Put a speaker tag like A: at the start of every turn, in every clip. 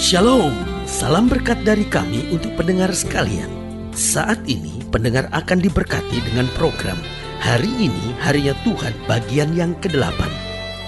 A: Shalom, salam berkat dari kami untuk pendengar sekalian. Saat ini pendengar akan diberkati dengan program Hari Ini Harinya Tuhan bagian yang ke-8.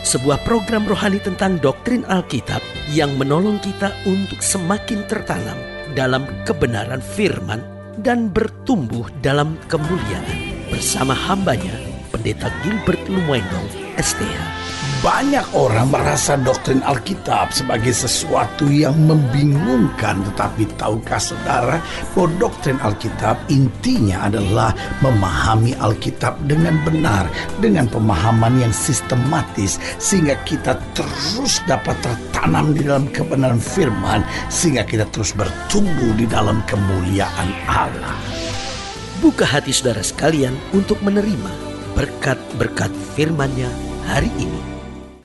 A: Sebuah program rohani tentang doktrin Alkitab yang menolong kita untuk semakin tertanam dalam kebenaran firman dan bertumbuh dalam kemuliaan. Bersama hambanya, Pendeta Gilbert Lumwendong, STH.
B: Banyak orang merasa doktrin Alkitab sebagai sesuatu yang membingungkan. Tetapi tahukah saudara bahwa doktrin Alkitab intinya adalah memahami Alkitab dengan benar, dengan pemahaman yang sistematis, sehingga kita terus dapat tertanam di dalam kebenaran firman, sehingga kita terus bertumbuh di dalam kemuliaan Allah.
A: Buka hati saudara sekalian untuk menerima berkat-berkat firman-Nya hari ini.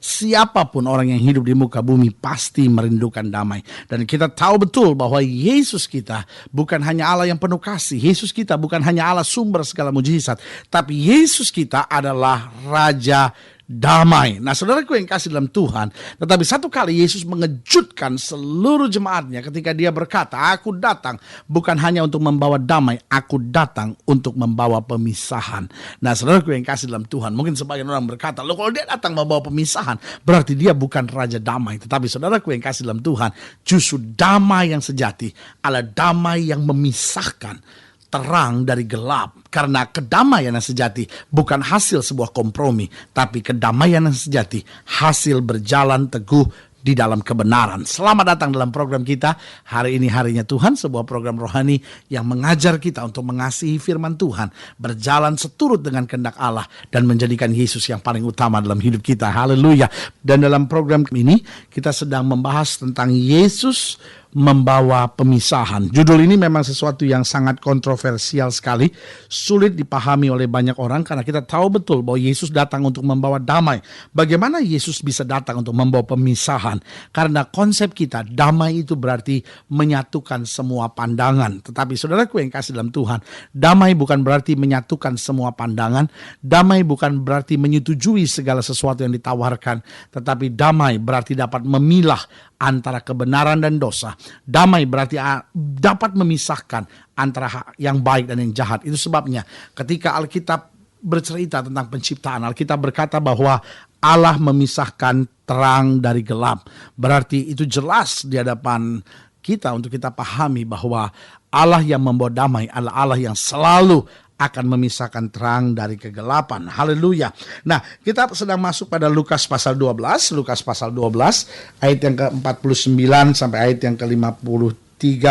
B: Siapapun orang yang hidup di muka bumi pasti merindukan damai. Dan kita tahu betul bahwa Yesus kita bukan hanya Allah yang penuh kasih. Yesus kita bukan hanya Allah sumber segala mujizat. Tapi Yesus kita adalah Raja damai. Nah, saudaraku yang kasih dalam Tuhan, tetapi satu kali Yesus mengejutkan seluruh jemaatnya ketika dia berkata, aku datang bukan hanya untuk membawa damai, aku datang untuk membawa pemisahan. Nah, saudaraku yang kasih dalam Tuhan, mungkin sebagian orang berkata, loh kalau dia datang membawa pemisahan, berarti dia bukan Raja damai. Tetapi saudaraku yang kasih dalam Tuhan, justru damai yang sejati adalah damai yang memisahkan terang dari gelap. Karena kedamaian yang sejati bukan hasil sebuah kompromi, tapi kedamaian yang sejati hasil berjalan teguh di dalam kebenaran. Selamat datang dalam program kita Hari Ini Harinya Tuhan, sebuah program rohani yang mengajar kita untuk mengasihi firman Tuhan, berjalan seturut dengan kehendak Allah, dan menjadikan Yesus yang paling utama dalam hidup kita. Haleluya. Dan dalam program ini kita sedang membahas tentang Yesus membawa pemisahan. Judul ini memang sesuatu yang sangat kontroversial sekali, sulit dipahami oleh banyak orang karena kita tahu betul bahwa Yesus datang untuk membawa damai. Bagaimana Yesus bisa datang untuk membawa pemisahan? Karena konsep kita, damai itu berarti menyatukan semua pandangan. Tetapi saudaraku yang kasih dalam Tuhan, damai bukan berarti menyatukan semua pandangan, damai bukan berarti menyetujui segala sesuatu yang ditawarkan, tetapi damai berarti dapat memilah antara kebenaran dan dosa. Damai berarti dapat memisahkan antara yang baik dan yang jahat. Itu sebabnya ketika Alkitab bercerita tentang penciptaan, Alkitab berkata bahwa Allah memisahkan terang dari gelap. Berarti itu jelas di hadapan kita untuk kita pahami bahwa Allah yang membawa damai adalah Allah yang selalu akan memisahkan terang dari kegelapan. Haleluya. Nah, kita sedang masuk pada Lukas pasal 12. Lukas pasal 12 ayat yang ke-49 sampai ayat yang ke-53.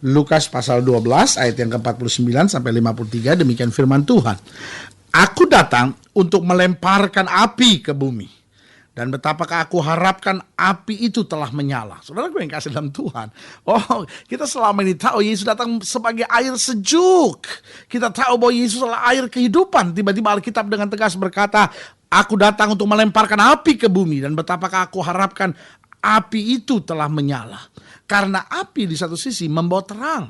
B: Lukas pasal 12 ayat yang ke-49 sampai 53. Demikian firman Tuhan. Aku datang untuk melemparkan api ke bumi. Dan betapakah aku harapkan api itu telah menyala. Saudaraku yang kasih dalam Tuhan. Oh, kita selama ini tahu Yesus datang sebagai air sejuk. Kita tahu bahwa Yesus adalah air kehidupan. Tiba-tiba Alkitab dengan tegas berkata, aku datang untuk melemparkan api ke bumi. Dan betapakah aku harapkan api itu telah menyala. Karena api di satu sisi membawa terang.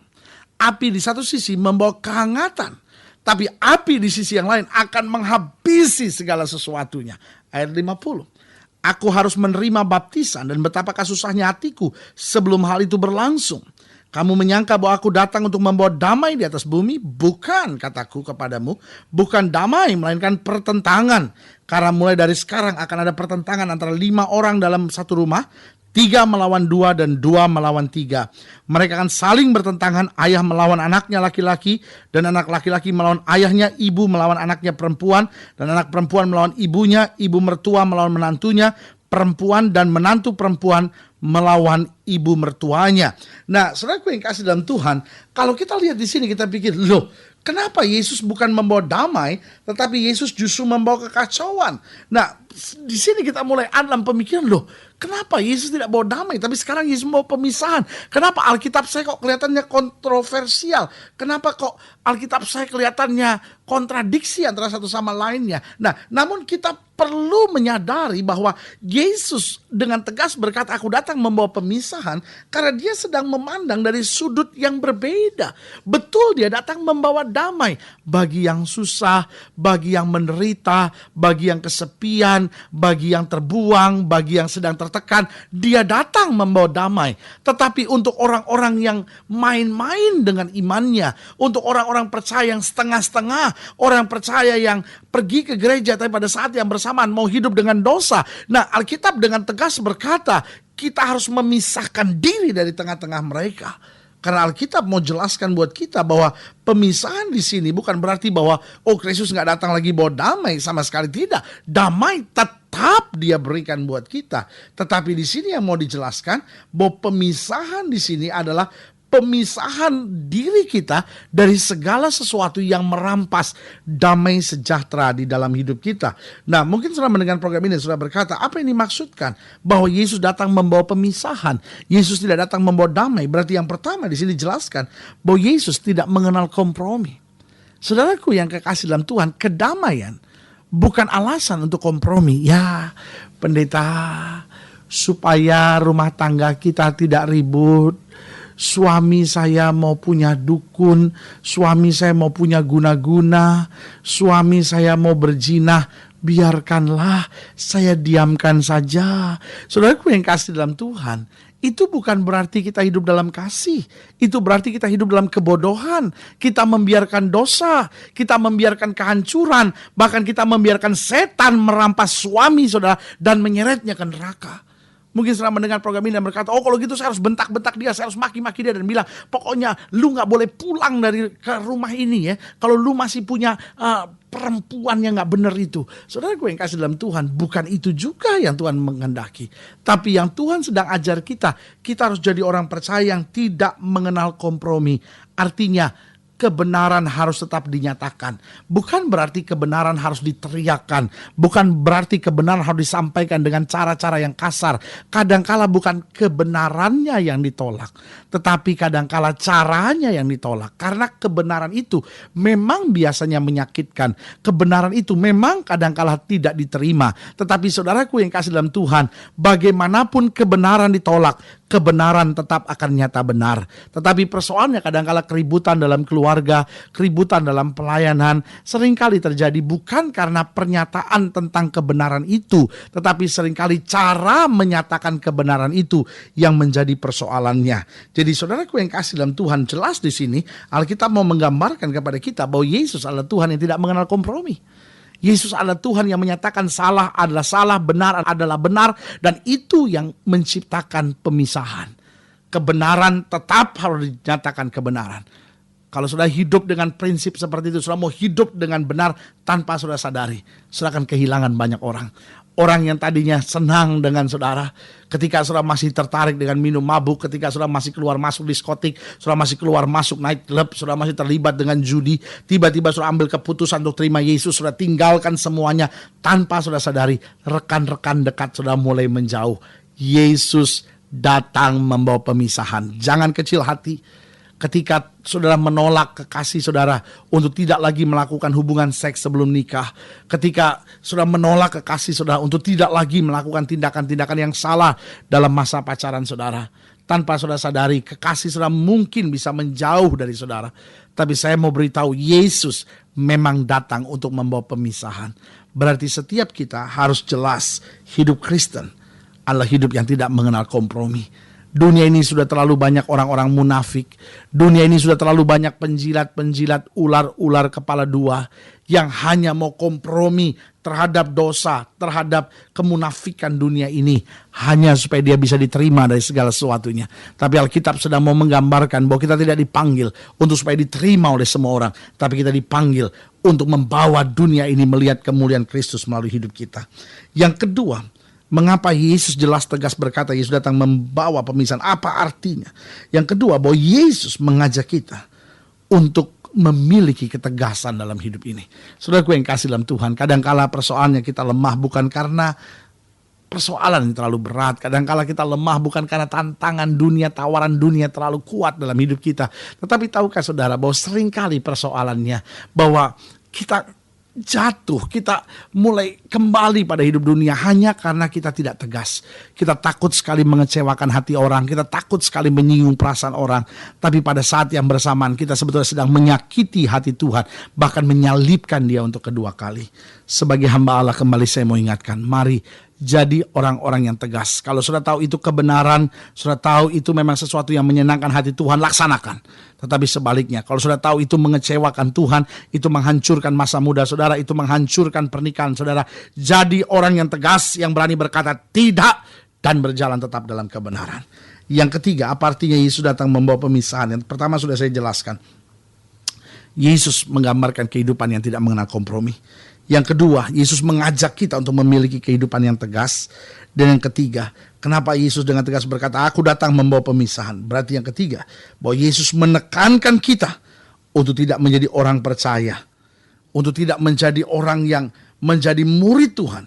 B: Api di satu sisi membawa kehangatan. Tapi api di sisi yang lain akan menghabisi segala sesuatunya. Ayat 50. Aku harus menerima baptisan dan betapakah susahnya hatiku sebelum hal itu berlangsung. Kamu menyangka bahwa aku datang untuk membawa damai di atas bumi? Bukan, kataku kepadamu. Bukan damai, melainkan pertentangan. Karena mulai dari sekarang akan ada pertentangan antara 5 orang dalam satu rumah. 3 melawan 2 dan 2 melawan 3. Mereka akan saling bertentangan, ayah melawan anaknya laki-laki, dan anak laki-laki melawan ayahnya, ibu melawan anaknya perempuan, dan anak perempuan melawan ibunya, ibu mertua melawan menantunya, perempuan dan menantu perempuan melawan ibu mertuanya. Nah, saudaraku yang kasih dalam Tuhan, kalau kita lihat di sini kita pikir, loh, kenapa Yesus bukan membawa damai, tetapi Yesus justru membawa kekacauan? Nah, di sini kita mulai ada dalam pemikiran, loh, kenapa Yesus tidak bawa damai, tapi sekarang Yesus membawa pemisahan? Kenapa Alkitab saya kok kelihatannya kontroversial? Kenapa kok Alkitab saya kelihatannya kontradiksi antara satu sama lainnya? Nah, namun kita perlu menyadari bahwa Yesus dengan tegas berkata, aku datang membawa pemisahan, karena dia sedang memandang dari sudut yang berbeda. Betul, dia datang membawa damai bagi yang susah, bagi yang menderita, bagi yang kesepian, bagi yang terbuang, bagi yang sedang tertekan. Dia datang membawa damai. Tetapi untuk orang-orang yang main-main dengan imannya, untuk orang-orang percaya yang setengah-setengah, orang percaya yang pergi ke gereja tapi pada saat yang bersamaan mau hidup dengan dosa. Nah, Alkitab dengan tegas berkata, kita harus memisahkan diri dari tengah-tengah mereka. Karena Alkitab mau jelaskan buat kita bahwa pemisahan di sini bukan berarti bahwa Kristus nggak datang lagi bawa damai, sama sekali tidak. Damai tetap dia berikan buat kita. Tetapi di sini yang mau dijelaskan bahwa pemisahan di sini adalah pemisahan diri kita dari segala sesuatu yang merampas damai sejahtera di dalam hidup kita. Nah, mungkin sudah mendengar program ini, sudah berkata, apa yang dimaksudkan? Bahwa Yesus datang membawa pemisahan. Yesus tidak datang membawa damai. Berarti yang pertama di sini dijelaskan bahwa Yesus tidak mengenal kompromi. Saudaraku yang kekasih dalam Tuhan, kedamaian bukan alasan untuk kompromi. Ya, pendeta, supaya rumah tangga kita tidak ribut, suami saya mau punya dukun, suami saya mau punya guna-guna, suami saya mau berzina, biarkanlah, saya diamkan saja. Saudaraku yang kasih dalam Tuhan, itu bukan berarti kita hidup dalam kasih. Itu berarti kita hidup dalam kebodohan. Kita membiarkan dosa, kita membiarkan kehancuran, bahkan kita membiarkan setan merampas suami saudara dan menyeretnya ke neraka. Mungkin setelah mendengar program ini dan berkata, kalau gitu saya harus bentak-bentak dia, saya harus maki-maki dia dan bilang, pokoknya lu gak boleh pulang dari ke rumah ini ya, kalau lu masih punya perempuan yang gak benar itu. Saudara gue yang kasih dalam Tuhan, bukan itu juga yang Tuhan menghendaki. Tapi yang Tuhan sedang ajar kita harus jadi orang percaya yang tidak mengenal kompromi. Artinya, kebenaran harus tetap dinyatakan. Bukan berarti kebenaran harus diteriakkan. Bukan berarti kebenaran harus disampaikan dengan cara-cara yang kasar. Kadangkala bukan kebenarannya yang ditolak, tetapi kadangkala caranya yang ditolak. Karena kebenaran itu memang biasanya menyakitkan. Kebenaran itu memang kadangkala tidak diterima. Tetapi saudaraku yang kasih dalam Tuhan, bagaimanapun kebenaran ditolak, kebenaran tetap akan nyata benar. Tetapi persoalannya kadangkala keributan dalam keluarga, keributan dalam pelayanan seringkali terjadi bukan karena pernyataan tentang kebenaran itu, tetapi seringkali cara menyatakan kebenaran itu yang menjadi persoalannya. Jadi saudaraku yang kasih dalam Tuhan, jelas di sini Alkitab mau menggambarkan kepada kita bahwa Yesus adalah Tuhan yang tidak mengenal kompromi. Yesus adalah Tuhan yang menyatakan salah adalah salah, benar adalah benar, dan itu yang menciptakan pemisahan. Kebenaran tetap harus dinyatakan kebenaran. Kalau sudah hidup dengan prinsip seperti itu, sudah mau hidup dengan benar tanpa sudah sadari, sudah akan kehilangan banyak orang. Orang yang tadinya senang dengan saudara, ketika saudara masih tertarik dengan minum mabuk, ketika saudara masih keluar masuk diskotik, saudara masih keluar masuk night club, saudara masih terlibat dengan judi, tiba-tiba saudara ambil keputusan untuk terima Yesus, saudara tinggalkan semuanya tanpa saudara sadari, rekan-rekan dekat saudara mulai menjauh. Yesus datang membawa pemisahan. Jangan kecil hati. Ketika saudara menolak kekasih saudara untuk tidak lagi melakukan hubungan seks sebelum nikah. Ketika saudara menolak kekasih saudara untuk tidak lagi melakukan tindakan-tindakan yang salah dalam masa pacaran saudara. Tanpa saudara sadari, kekasih saudara mungkin bisa menjauh dari saudara. Tapi saya mau beritahu, Yesus memang datang untuk membawa pemisahan. Berarti setiap kita harus jelas, hidup Kristen adalah hidup yang tidak mengenal kompromi. Dunia ini sudah terlalu banyak orang-orang munafik. Dunia ini sudah terlalu banyak penjilat-penjilat, ular-ular kepala dua yang hanya mau kompromi terhadap dosa, terhadap kemunafikan dunia ini, hanya supaya dia bisa diterima dari segala sesuatunya. Tapi Alkitab sedang mau menggambarkan bahwa kita tidak dipanggil untuk supaya diterima oleh semua orang, tapi kita dipanggil untuk membawa dunia ini melihat kemuliaan Kristus melalui hidup kita. Yang kedua, mengapa Yesus jelas tegas berkata Yesus datang membawa pemisahan? Apa artinya? Yang kedua, bahwa Yesus mengajak kita untuk memiliki ketegasan dalam hidup ini. Saudaraku yang kasih dalam Tuhan, kadangkala persoalannya kita lemah bukan karena persoalan yang terlalu berat. Kadangkala kita lemah bukan karena tantangan dunia, tawaran dunia terlalu kuat dalam hidup kita. Tetapi tahukah saudara bahwa seringkali persoalannya bahwa kita jatuh, kita mulai kembali pada hidup dunia hanya karena kita tidak tegas. Kita takut sekali mengecewakan hati orang, kita takut sekali menyinggung perasaan orang. Tapi pada saat yang bersamaan kita sebetulnya sedang menyakiti hati Tuhan, bahkan menyalibkan Dia untuk kedua kali. Sebagai hamba Allah, kembali saya mau ingatkan, mari jadi orang-orang yang tegas. Kalau sudah tahu itu kebenaran, sudah tahu itu memang sesuatu yang menyenangkan hati Tuhan, laksanakan. Tetapi sebaliknya, kalau sudah tahu itu mengecewakan Tuhan, itu menghancurkan masa muda saudara, itu menghancurkan pernikahan saudara, jadi orang yang tegas, yang berani berkata tidak, dan berjalan tetap dalam kebenaran. Yang ketiga, apa artinya Yesus datang membawa pemisahan? Yang pertama sudah saya jelaskan. Yesus menggambarkan kehidupan yang tidak mengenal kompromi. Yang kedua, Yesus mengajak kita untuk memiliki kehidupan yang tegas. Dan yang ketiga, kenapa Yesus dengan tegas berkata, aku datang membawa pemisahan? Berarti yang ketiga, bahwa Yesus menekankan kita untuk tidak menjadi orang percaya, untuk tidak menjadi orang yang menjadi murid Tuhan,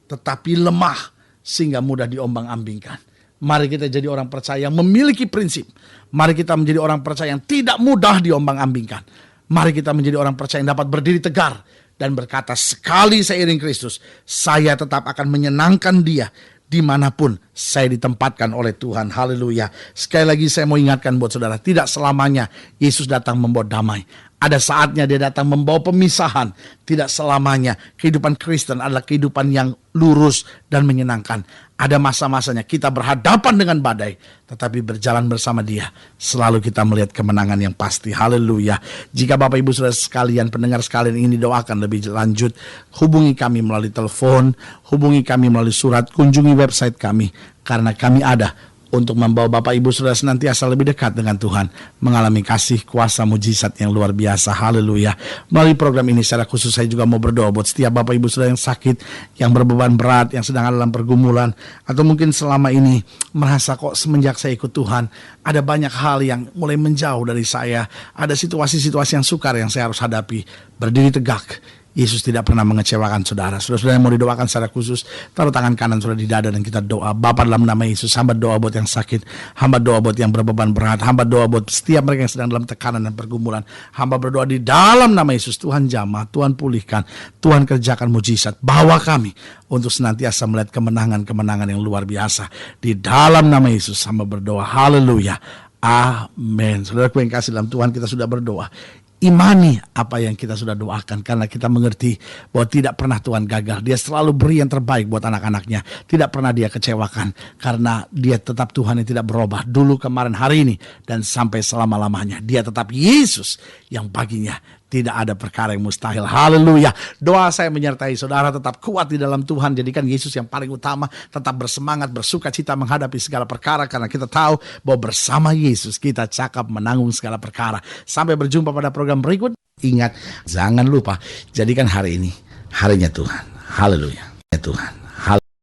B: tetapi lemah sehingga mudah diombang-ambingkan. Mari kita jadi orang percaya yang memiliki prinsip. Mari kita menjadi orang percaya yang tidak mudah diombang-ambingkan. Mari kita menjadi orang percaya yang dapat berdiri tegar dan berkata, sekali saya iring Kristus, saya tetap akan menyenangkan Dia dimanapun saya ditempatkan oleh Tuhan. Haleluya. Sekali lagi saya mau ingatkan buat saudara, tidak selamanya Yesus datang membawa damai. Ada saatnya Dia datang membawa pemisahan. Tidak selamanya kehidupan Kristen adalah kehidupan yang lurus dan menyenangkan. Ada masa-masanya kita berhadapan dengan badai, tetapi berjalan bersama Dia, selalu kita melihat kemenangan yang pasti. Haleluya. Jika Bapak Ibu Saudara sekalian, pendengar sekalian ingin didoakan lebih lanjut, hubungi kami melalui telepon, hubungi kami melalui surat, kunjungi website kami, karena kami ada untuk membawa Bapak Ibu Saudara senantiasa lebih dekat dengan Tuhan, mengalami kasih, kuasa, mujizat yang luar biasa. Haleluya. Melalui program ini secara khusus saya juga mau berdoa buat setiap Bapak Ibu Saudara yang sakit, yang berbeban berat, yang sedang dalam pergumulan, atau mungkin selama ini merasa kok semenjak saya ikut Tuhan ada banyak hal yang mulai menjauh dari saya, ada situasi-situasi yang sukar yang saya harus hadapi. Berdiri tegak. Yesus tidak pernah mengecewakan saudara. Saudara-saudara yang mau didoakan secara khusus, taruh tangan kanan saudara di dada dan kita doa. Bapa, dalam nama Yesus, hamba doa buat yang sakit, hamba doa buat yang berbeban berat, hamba doa buat setiap mereka yang sedang dalam tekanan dan pergumulan. Hamba berdoa di dalam nama Yesus, Tuhan jamah, Tuhan pulihkan, Tuhan kerjakan mujizat. Bawa kami untuk senantiasa melihat kemenangan-kemenangan yang luar biasa. Di dalam nama Yesus hamba berdoa. Haleluya. Amin. Saudara yang kasih dalam Tuhan, kita sudah berdoa. Imani apa yang kita sudah doakan, karena kita mengerti bahwa tidak pernah Tuhan gagal. Dia selalu beri yang terbaik buat anak-anaknya. Tidak pernah Dia kecewakan, karena Dia tetap Tuhan yang tidak berubah. Dulu, kemarin, hari ini, dan sampai selama-lamanya. Dia tetap Yesus yang baginya tidak ada perkara yang mustahil. Haleluya. Doa saya menyertai saudara, tetap kuat di dalam Tuhan. Jadikan Yesus yang paling utama. Tetap bersemangat, bersuka cita menghadapi segala perkara. Karena kita tahu bahwa bersama Yesus kita cakap menanggung segala perkara. Sampai berjumpa pada program berikut. Ingat, jangan lupa jadikan hari ini harinya Tuhan. Haleluya. Ya Tuhan.